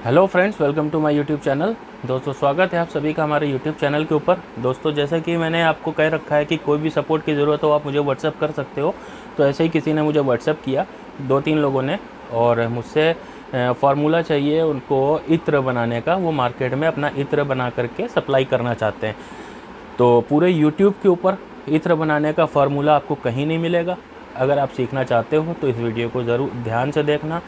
Hello friends, welcome to my YouTube channel. दोस्तों, स्वागत है आप सभी का हमारे यूट्यूब चैनल के ऊपर। दोस्तों, जैसे कि मैंने आपको कह रखा है कि कोई भी सपोर्ट की ज़रूरत हो आप मुझे व्हाट्सअप कर सकते हो। तो ऐसे ही किसी ने मुझे व्हाट्सअप किया, 2-3 लोगों ने, और मुझसे फार्मूला चाहिए उनको इत्र बनाने का। वो मार्केट में अपना इत्र बना करके सप्लाई करना चाहते हैं। तो पूरे यूट्यूब के ऊपर इत्र बनाने का फार्मूला आपको कहीं नहीं मिलेगा। अगर आप सीखना चाहते हो तो इस वीडियो को ज़रूर ध्यान से देखना।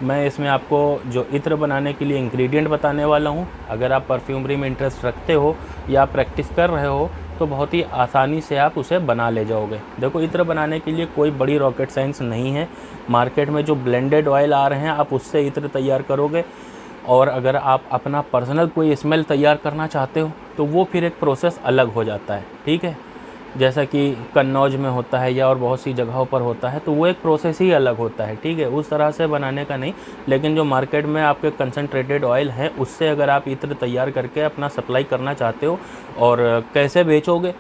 मैं इसमें आपको जो इत्र बनाने के लिए इंग्रेडिएंट बताने वाला हूँ। अगर आप परफ्यूमरी में इंटरेस्ट रखते हो या प्रैक्टिस कर रहे हो तो बहुत ही आसानी से आप उसे बना ले जाओगे। देखो, इत्र बनाने के लिए कोई बड़ी रॉकेट साइंस नहीं है। मार्केट में जो ब्लेंडेड ऑयल आ रहे हैं आप उससे इत्र तैयार करोगे। और अगर आप अपना पर्सनल कोई स्मेल तैयार करना चाहते हो तो वो फिर एक प्रोसेस अलग हो जाता है, ठीक है। जैसा कि कन्नौज में होता है या और बहुत सी जगहों पर होता है, तो वो एक प्रोसेस ही अलग होता है, ठीक है। उस तरह से बनाने का नहीं, लेकिन जो मार्केट में आपके कंसनट्रेटेड ऑयल है उससे अगर आप इत्र तैयार करके अपना सप्लाई करना चाहते हो, और कैसे बेचोगे,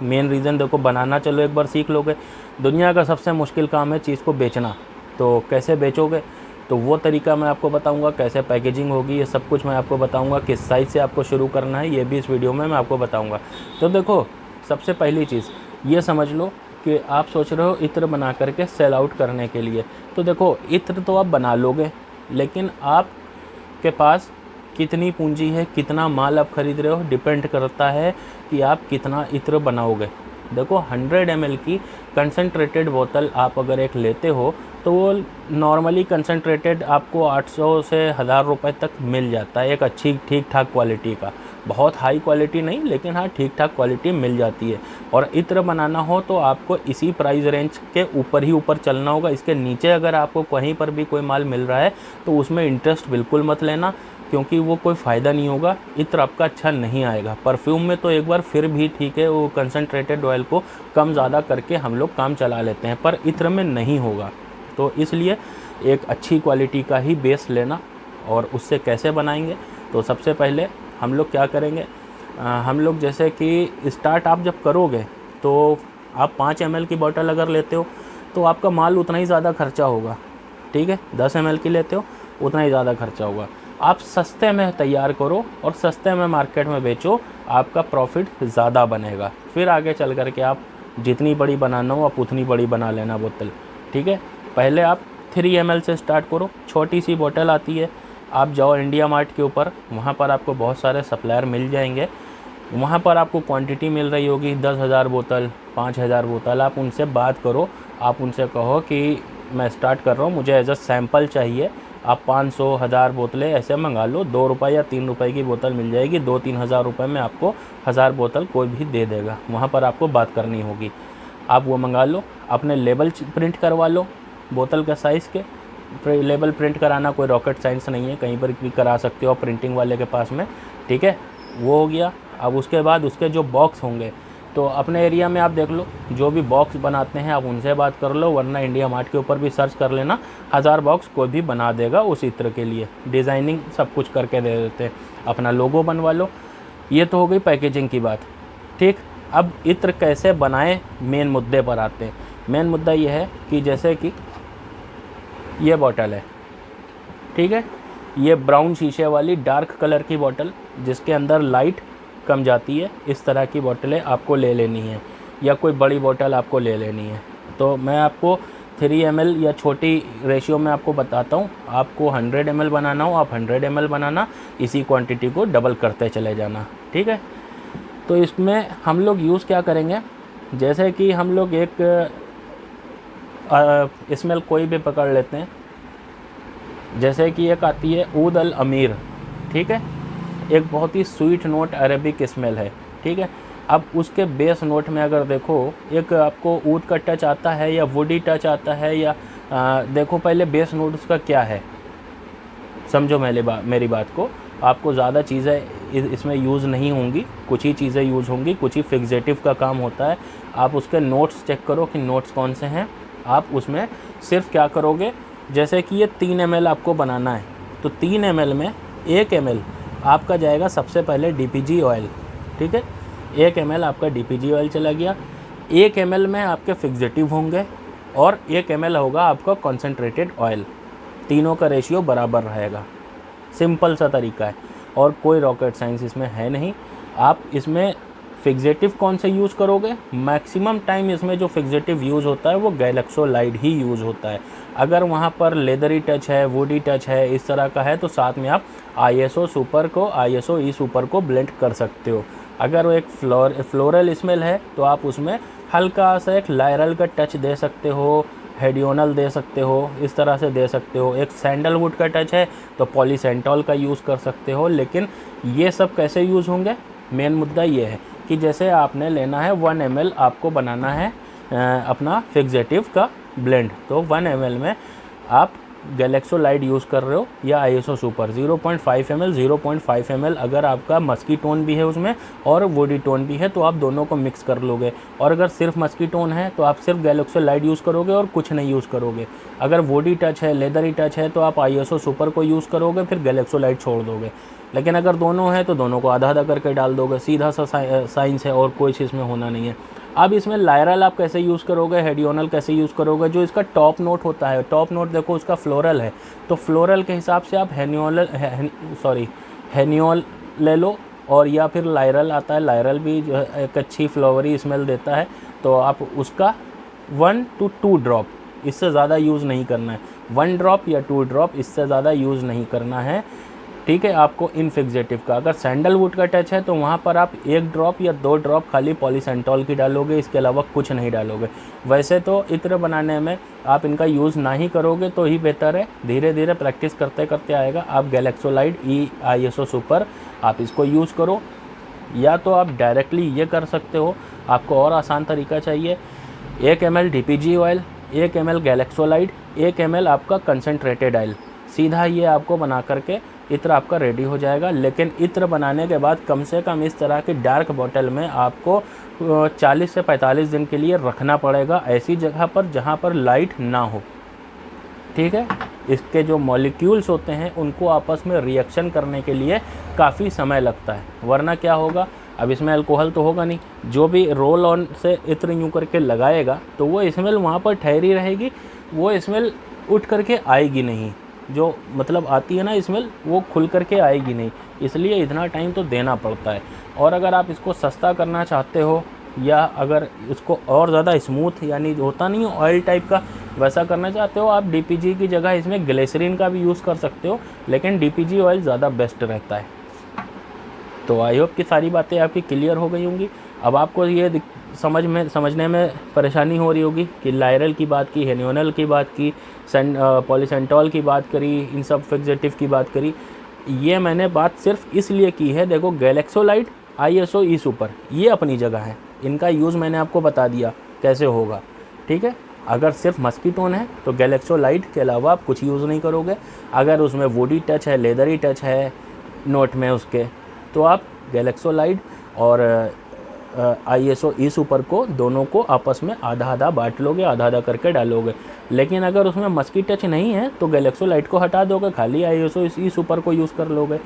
मेन रीज़न देखो, बनाना चलो एक बार सीख लोगे। दुनिया का सबसे मुश्किल काम है चीज़ को बेचना। तो कैसे बेचोगे, तो वो तरीका मैं आपको बताऊंगा। कैसे पैकेजिंग होगी ये सब कुछ मैं आपको बताऊंगा। किस साइज़ से आपको शुरू करना है ये भी इस वीडियो में मैं आपको बताऊंगा। तो देखो, सबसे पहली चीज़ ये समझ लो कि आप सोच रहे हो इत्र बना करके सेल आउट करने के लिए। तो देखो, इत्र तो आप बना लोगे, लेकिन आपके पास कितनी पूंजी है, कितना माल आप खरीद रहे हो, डिपेंड करता है कि आप कितना इत्र बनाओगे। देखो, 100 ml की कंसनट्रेटेड बोतल आप अगर एक लेते हो तो वो नॉर्मली कंसनट्रेटेड आपको 800 से 1000 रुपये तक मिल जाता है, एक अच्छी ठीक ठाक क्वालिटी का। बहुत हाई क्वालिटी नहीं, लेकिन हाँ ठीक ठाक क्वालिटी मिल जाती है। और इत्र बनाना हो तो आपको इसी प्राइस रेंज के ऊपर ही ऊपर चलना होगा। इसके नीचे अगर आपको कहीं पर भी कोई माल मिल रहा है तो उसमें इंटरेस्ट बिल्कुल मत लेना, क्योंकि वो कोई फ़ायदा नहीं होगा, इत्र आपका अच्छा नहीं आएगा। परफ्यूम में तो एक बार फिर भी ठीक है, वो कंसनट्रेटेड ऑयल को कम ज़्यादा करके हम लोग काम चला लेते हैं, पर इत्र में नहीं होगा। तो इसलिए एक अच्छी क्वालिटी का ही बेस लेना। और उससे कैसे बनाएंगे, तो सबसे पहले हम लोग क्या करेंगे, हम लोग जैसे कि स्टार्ट आप जब करोगे तो आप 5 ml की बोतल अगर लेते हो तो आपका माल उतना ही ज़्यादा खर्चा होगा, ठीक है। 10 ml की लेते हो उतना ही ज़्यादा खर्चा होगा। आप सस्ते में तैयार करो और सस्ते में मार्केट में बेचो, आपका प्रॉफिट ज़्यादा बनेगा। फिर आगे चल कर के आप जितनी बड़ी बनाना हो आप उतनी बड़ी बना लेना बोतल, ठीक है। पहले आप 3 ml से स्टार्ट करो, छोटी सी बोतल आती है। आप जाओ इंडिया मार्ट के ऊपर, वहाँ पर आपको बहुत सारे सप्लायर मिल जाएंगे। वहाँ पर आपको क्वांटिटी मिल रही होगी 10,000 बोतल, 5,000 बोतल। आप उनसे बात करो, आप उनसे कहो कि मैं स्टार्ट कर रहा हूँ, मुझे एज अ सैम्पल चाहिए। आप 500 1000 बोतलें ऐसे मंगा लो। 2 रुपये या 3 रुपये की बोतल मिल जाएगी। 2-3 हज़ार रुपये में आपको 1000 बोतल कोई भी दे देगा। वहाँ पर आपको बात करनी होगी, आप वो मंगा लो। अपने लेबल प्रिंट करवा लो बोतल का साइज़ के। लेबल प्रिंट कराना कोई रॉकेट साइंस नहीं है, कहीं पर भी करा सकते हो प्रिंटिंग वाले के पास में, ठीक है। वो हो गया। अब उसके बाद उसके जो बॉक्स होंगे, तो अपने एरिया में आप देख लो, जो भी बॉक्स बनाते हैं आप उनसे बात कर लो, वरना इंडिया मार्ट के ऊपर भी सर्च कर लेना। 1000 बॉक्स कोई भी बना देगा उस इत्र के लिए। डिज़ाइनिंग सब कुछ करके दे देते हैं, अपना लोगो बनवा लो। ये तो हो गई पैकेजिंग की बात, ठीक। अब इत्र कैसे बनाएं, मेन मुद्दे पर आते हैं। मेन मुद्दा ये है कि जैसे कि ये बॉटल है, ठीक है। ये ब्राउन शीशे वाली डार्क कलर की बोतल जिसके अंदर लाइट कम जाती है, इस तरह की बोतलें आपको ले लेनी है, या कोई बड़ी बोतल आपको ले लेनी है। तो मैं आपको 3 ml या छोटी रेशियो में आपको बताता हूँ। आपको 100 ml बनाना हो आप 100 ml बनाना, इसी क्वांटिटी को डबल करते चले जाना, ठीक है। तो इसमें हम लोग यूज़ क्या करेंगे, जैसे कि हम लोग एक स्मेल कोई भी पकड़ लेते हैं। जैसे कि एक आती है ऊद अल अमीर, ठीक है। एक बहुत ही स्वीट नोट अरेबिक स्मेल है, ठीक है। अब उसके बेस नोट में अगर देखो, एक आपको ऊद का टच आता है या वुडी टच आता है, या देखो पहले बेस नोट उसका क्या है, समझो मेरी बात को। आपको ज़्यादा चीज़ें इसमें यूज़ नहीं होंगी, कुछ ही चीज़ें यूज़ होंगी, कुछ ही फिक्सेटिव का काम होता है। आप उसके नोट्स चेक करो कि नोट्स कौन से हैं। आप उसमें सिर्फ क्या करोगे, जैसे कि ये 3 ml आपको बनाना है, तो 3 ml में 1 ml आपका जाएगा सबसे पहले DPG ऑयल, ठीक है। 1 ml आपका DPG ऑयल चला गया। 1 ml में आपके फिक्सेटिव होंगे और 1 ml होगा आपका कॉन्सेंट्रेटेड ऑयल। तीनों का रेशियो बराबर रहेगा, सिंपल सा तरीका है और कोई रॉकेट साइंस इसमें है नहीं। आप इसमें फिक्सेटिव कौन से यूज़ करोगे? मैक्सिमम टाइम इसमें जो फिक्सेटिव यूज़ होता है वो गैलेक्सोलाइड ही यूज़ होता है। अगर वहाँ पर लेदरी टच है, वुडी टच है, इस तरह का है तो साथ में आप ISO ई सुपर को ब्लेंड कर सकते हो। अगर वो एक फ्लोरल स्मेल है तो आप उसमें हल्का सा एक लायरल का टच दे सकते हो, हेडियोनल दे सकते हो, इस तरह से दे सकते हो। एक सैंडलवुड का टच है तो पॉलीसेंटॉल का यूज़ कर सकते हो। लेकिन ये सब कैसे यूज़ होंगे? मेन मुद्दा ये है कि जैसे आपने लेना है 1 ml, आपको बनाना है अपना फिक्सेटिव का ब्लेंड, तो 1 ml में आप गैलेक्सोलाइड यूज़ कर रहे हो या ISO सुपर 0.5 ml 0.5 ml। अगर आपका मस्की टोन भी है उसमें और वुडी टोन भी है तो आप दोनों को मिक्स कर लोगे। और अगर सिर्फ मस्की टोन है तो आप सिर्फ गैलेक्सोलाइड यूज़ करोगे और कुछ नहीं यूज़ करोगे। अगर वुडी टच है, लेदरी टच है तो आप ISO सुपर को यूज़ करोगे, फिर गैलेक्सोलाइड छोड़ दोगे। लेकिन अगर दोनों है तो दोनों को आधा आधा करके डाल दोगे। सीधा सा साइंस है और कोई चीज़ में होना नहीं है। अब इसमें लायरल आप कैसे यूज़ करोगे, हेडियोनल कैसे यूज़ करोगे? जो इसका टॉप नोट होता है, टॉप नोट देखो उसका फ्लोरल है, तो फ्लोरल के हिसाब से आप हेनियोल ले लो। और या फिर लायरल आता है, लायरल भी जो है एक अच्छी फ्लावरी स्मेल देता है, तो आप उसका 1 to 2 ड्रॉप, इससे ज़्यादा यूज़ नहीं करना है। 1 ड्रॉप या 2 ड्रॉप, इससे ज़्यादा यूज़ नहीं करना है, ठीक है। आपको इन फिक्सेटिव का अगर सैंडलवुड का टच है तो वहाँ पर आप 1 ड्रॉप या 2 ड्रॉप खाली पॉलीसेंटॉल की डालोगे, इसके अलावा कुछ नहीं डालोगे। वैसे तो इत्र बनाने में आप इनका यूज़ ना ही करोगे तो ही बेहतर है। धीरे धीरे प्रैक्टिस करते करते आएगा। आप गैलेक्सोलाइड ISO सुपर आप इसको यूज़ करो, या तो आप डायरेक्टली ये कर सकते हो। आपको और आसान तरीका चाहिए, 1 ml DPG oil, 1 ml Galaxolide, 1 ml आपका कंसनट्रेटेड ऑयल, सीधा ये आपको बना करके इत्र आपका रेडी हो जाएगा। लेकिन इत्र बनाने के बाद कम से कम इस तरह की डार्क बॉटल में आपको 40 से 45 दिन के लिए रखना पड़ेगा, ऐसी जगह पर जहाँ पर लाइट ना हो, ठीक है। इसके जो मॉलिक्यूल्स होते हैं उनको आपस में रिएक्शन करने के लिए काफ़ी समय लगता है, वरना क्या होगा, अब इसमें अल्कोहल तो होगा नहीं, जो भी रोल ऑन से इत्र यूँ करके लगाएगा तो वो स्मेल वहाँ पर ठहरी रहेगी, वो स्मेल उठ करके आएगी नहीं। जो मतलब आती है ना स्मेल, वो खुल करके आएगी नहीं, इसलिए इतना टाइम तो देना पड़ता है। और अगर आप इसको सस्ता करना चाहते हो या अगर इसको और ज़्यादा स्मूथ, यानी होता नहीं ऑयल टाइप का, वैसा करना चाहते हो, आप DPG की जगह इसमें ग्लिसरीन का भी यूज़ कर सकते हो, लेकिन DPG ऑयल ज़्यादा बेस्ट रहता है। तो आई होप कि सारी बातें आपकी क्लियर हो गई होंगी। अब आपको ये समझने में परेशानी हो रही होगी कि लायरल की बात की, हेनियोनल की बात की, पॉलीसेंटॉल की बात करी, इन सब फिक्सेटिव की बात करी। ये मैंने बात सिर्फ इसलिए की है, देखो गैलेक्सोलाइड, ISO ई सुपर ये अपनी जगह है, इनका यूज़ मैंने आपको बता दिया कैसे होगा, ठीक है। अगर सिर्फ मस्कीटोन है तो गैलेक्सोलाइड के अलावा आप कुछ यूज़ नहीं करोगे। अगर उसमें वुडी टच है, लेदरी टच है नोट में उसके, तो आप गैलेक्सोलाइड और ISO ई सुपर को दोनों को आपस में आधा आधा बांट लोगे, आधा आधा करके डालोगे। लेकिन अगर उसमें मस्की टच नहीं है तो गैलेक्सोलाइड को हटा दोगे, खाली ISO ई सुपर को यूज़ कर लोगे।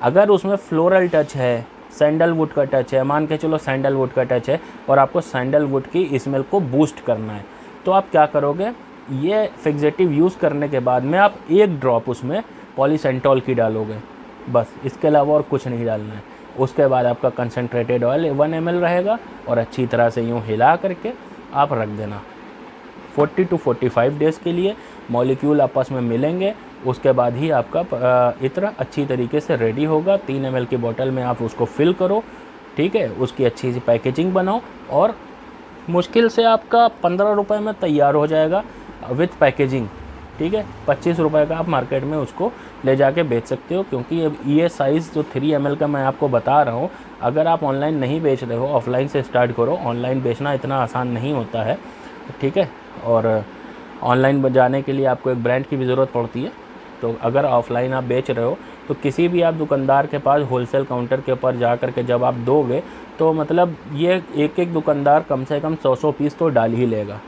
अगर उसमें फ्लोरल टच है, सैंडलवुड का टच है, मान के चलो सैंडलवुड का टच है और आपको सैंडलवुड की स्मेल को बूस्ट करना है, तो आप क्या करोगे, ये फिक्सेटिव यूज़ करने के बाद में आप 1 ड्रॉप उसमें पॉलीसेंटॉल की डालोगे, बस, इसके अलावा और कुछ नहीं डालना है। उसके बाद आपका कंसनट्रेटेड ऑयल 1 ml रहेगा और अच्छी तरह से यूँ हिला करके आप रख देना। 40 to 45 डेज़ के लिए मॉलिक्यूल आपस में मिलेंगे, उसके बाद ही आपका इत्र अच्छी तरीके से रेडी होगा। 3 ml की बोतल में आप उसको फिल करो, ठीक है, उसकी अच्छी सी पैकेजिंग बनाओ और मुश्किल से आपका 15 रुपये में तैयार हो जाएगा विथ पैकेजिंग, ठीक है। 25 रुपये का आप मार्केट में उसको ले जाके बेच सकते हो, क्योंकि अब ये साइज़ जो 3 ml का मैं आपको बता रहा हूँ, अगर आप ऑनलाइन नहीं बेच रहे हो, ऑफलाइन से स्टार्ट करो। ऑनलाइन बेचना इतना आसान नहीं होता है, ठीक है, और ऑनलाइन जाने के लिए आपको एक ब्रांड की भी ज़रूरत पड़ती है। तो अगर ऑफ़लाइन आप बेच रहे हो तो किसी भी आप दुकानदार के पास होलसेल काउंटर के ऊपर जा कर के जब आप दोगे तो मतलब ये एक दुकानदार कम से कम 100 पीस तो डाल ही लेगा।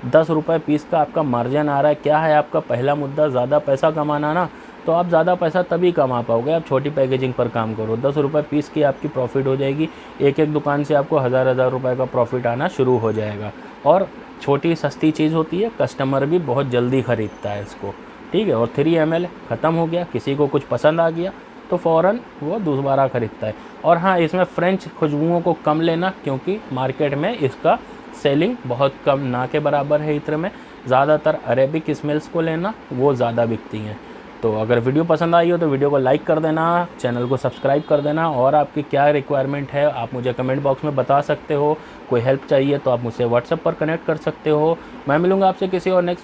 10 रुपये पीस का आपका मार्जिन आ रहा है। क्या है आपका पहला मुद्दा, ज़्यादा पैसा कमाना ना, तो आप ज़्यादा पैसा तभी कमा पाओगे, आप छोटी पैकेजिंग पर काम करो। 10 रुपये पीस की आपकी प्रॉफिट हो जाएगी, एक दुकान से आपको हज़ार रुपये का प्रॉफिट आना शुरू हो जाएगा। और छोटी सस्ती चीज़ होती है, कस्टमर भी बहुत जल्दी ख़रीदता है इसको, ठीक है। और 3 ml ख़त्म हो गया, किसी को कुछ पसंद आ गया तो फ़ौरन वो दोबारा ख़रीदता है। और हाँ, इसमें फ्रेंच खुशबुओं को कम लेना, क्योंकि मार्केट में इसका सेलिंग बहुत कम, ना के बराबर है इत्र में। ज़्यादातर अरेबिक स्मेल्स को लेना, वो ज़्यादा बिकती हैं। तो अगर वीडियो पसंद आई हो तो वीडियो को लाइक कर देना, चैनल को सब्सक्राइब कर देना, और आपकी क्या रिक्वायरमेंट है आप मुझे कमेंट बॉक्स में बता सकते हो। कोई हेल्प चाहिए तो आप मुझसे व्हाट्सएप पर कनेक्ट कर सकते हो। मैं मिलूँगा आपसे किसी और नेक्स्ट